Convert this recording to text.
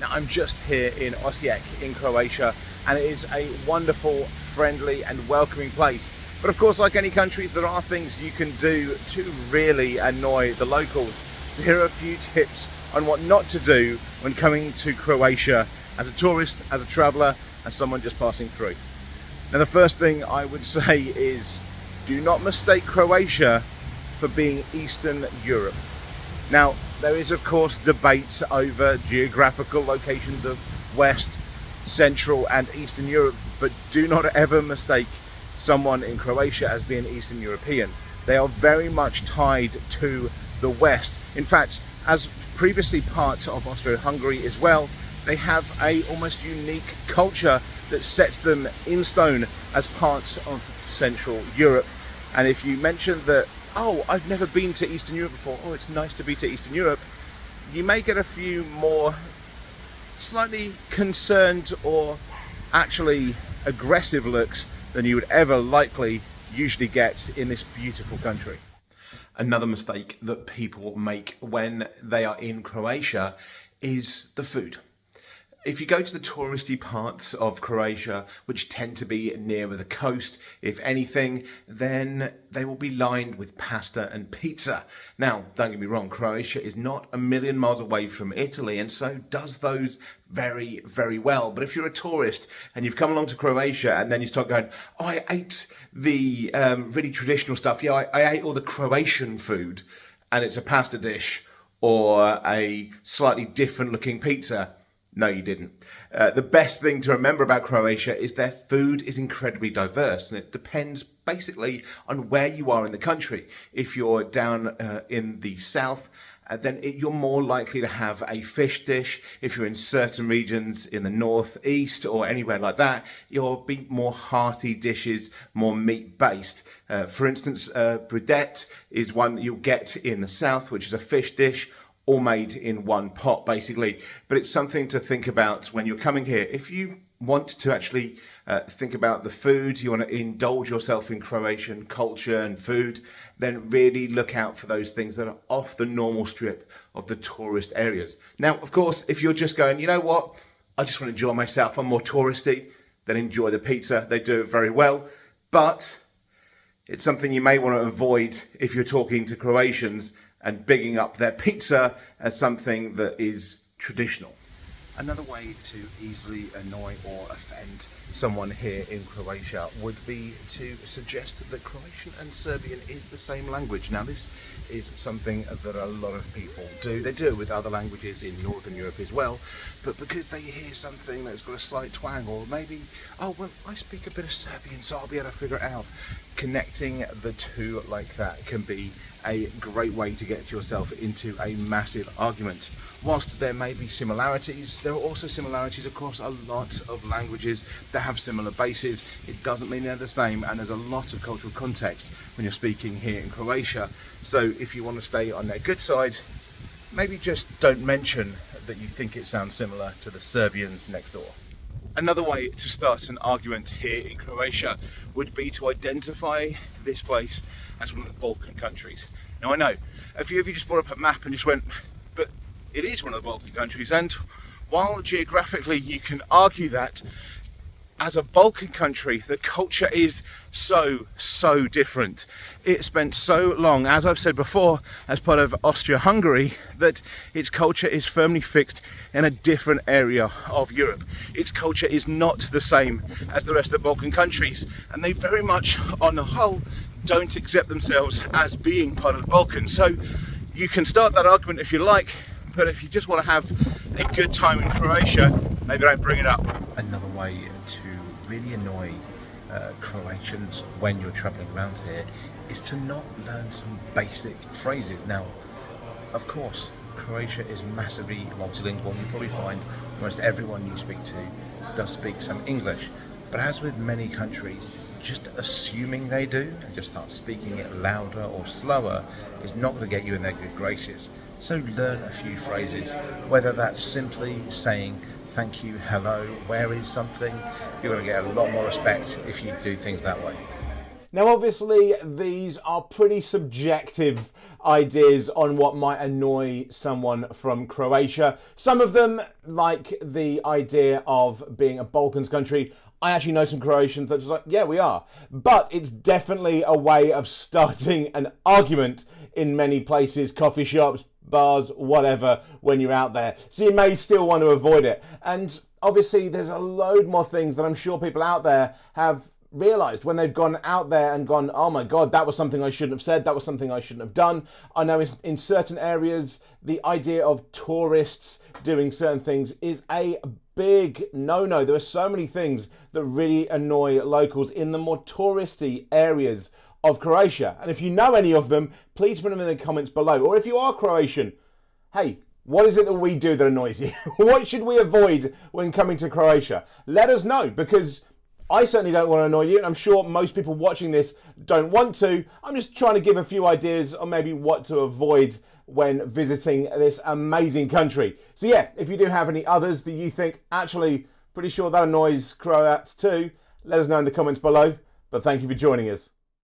Now, I'm just here in Osijek in Croatia, and it is a wonderful, friendly and welcoming place. But of course, like any countries, there are things you can do to really annoy the locals. So here are a few tips on what not to do when coming to Croatia as a tourist, as a traveller, as someone just passing through. Now, the first thing I would say is do not mistake Croatia for being Eastern Europe. Now, there is of course debate over geographical locations of West, Central and Eastern Europe, but do not ever mistake someone in Croatia as being Eastern European. They are very much tied to the West. In fact, as previously part of Austria-Hungary as well, they have a almost unique culture that sets them in stone as parts of Central Europe. And if you mention that, oh, I've never been to Eastern Europe before, oh, it's nice to be to Eastern Europe, you may get a few more slightly concerned or actually aggressive looks than you would ever likely usually get in this beautiful country. Another mistake that people make when they are in Croatia is the food. If you go to the touristy parts of Croatia, which tend to be nearer the coast, if anything, then they will be lined with pasta and pizza. Now, don't get me wrong, Croatia is not a million miles away from Italy, and so does those very, very well. But if you're a tourist and you've come along to Croatia and then you start going, oh, I ate the really traditional stuff. Yeah, I ate all the Croatian food, and it's a pasta dish or a slightly different looking pizza. No, you didn't. The best thing to remember about Croatia is their food is incredibly diverse, and it depends basically on where you are in the country. If you're down in the south, then you're more likely to have a fish dish. If you're in certain regions in the northeast or anywhere like that, you'll be more hearty dishes, more meat-based. For instance, brudet is one that you'll get in the south, which is a fish dish, all made in one pot, basically. But it's something to think about when you're coming here. If you want to actually think about the food, you want to indulge yourself in Croatian culture and food, then really look out for those things that are off the normal strip of the tourist areas. Now, of course, if you're just going, you know what, I just want to enjoy myself, I'm more touristy, then enjoy the pizza. They do it very well. But it's something you may want to avoid if you're talking to Croatians and bigging up their pizza as something that is traditional. Another way to easily annoy or offend someone here in Croatia would be to suggest that Croatian and Serbian is the same language. Now, this is something that a lot of people do. They do it with other languages in Northern Europe as well, but because they hear something that's got a slight twang, or maybe, oh, well, I speak a bit of Serbian, so I'll be able to figure it out. Connecting the two like that can be a great way to get yourself into a massive argument. Whilst there may be similarities, there are also similarities across a lot of languages that have similar bases. It doesn't mean they're the same, and there's a lot of cultural context when you're speaking here in Croatia. So if you want to stay on their good side, maybe just don't mention that you think it sounds similar to the Serbians next door. Another way to start an argument here in Croatia would be to identify this place as one of the Balkan countries. Now, I know a few of you just brought up a map and just went, but it is one of the Balkan countries, and while geographically you can argue that, as a Balkan country, the culture is so different. It spent so long, as I've said before, as part of Austria-Hungary, that its culture is firmly fixed in a different area of Europe. Its culture is not the same as the rest of the Balkan countries, and they very much, on the whole, don't accept themselves as being part of the Balkans. So you can start that argument if you like, but if you just want to have a good time in Croatia, maybe don't bring it up. Another way to really annoy Croatians when you're travelling around here is to not learn some basic phrases. Now, of course, Croatia is massively multilingual. You probably find almost everyone you speak to does speak some English. But as with many countries, just assuming they do and just start speaking it louder or slower is not going to get you in their good graces. So learn a few phrases, whether that's simply saying thank you, hello, where is something. You're going to get a lot more respect if you do things that way. Now, obviously, these are pretty subjective ideas on what might annoy someone from Croatia. Some of them, like the idea of being a Balkans country, I actually know some Croatians that are just like, yeah, we are. But it's definitely a way of starting an argument in many places, coffee shops, bars, whatever, when you're out there. So you may still want to avoid it. And obviously, there's a load more things that I'm sure people out there have realized when they've gone out there and gone, oh my God, that was something I shouldn't have said, that was something I shouldn't have done. I know in certain areas, the idea of tourists doing certain things is a big no-no. There are so many things that really annoy locals in the more touristy areas of Croatia. And if you know any of them, please put them in the comments below. Or if you are Croatian, hey, what is it that we do that annoys you? What should we avoid when coming to Croatia? Let us know, because I certainly don't want to annoy you, and I'm sure most people watching this don't want to. I'm just trying to give a few ideas on maybe what to avoid when visiting this amazing country. So yeah, if you do have any others that you think, actually, pretty sure that annoys Croats too, let us know in the comments below. But thank you for joining us.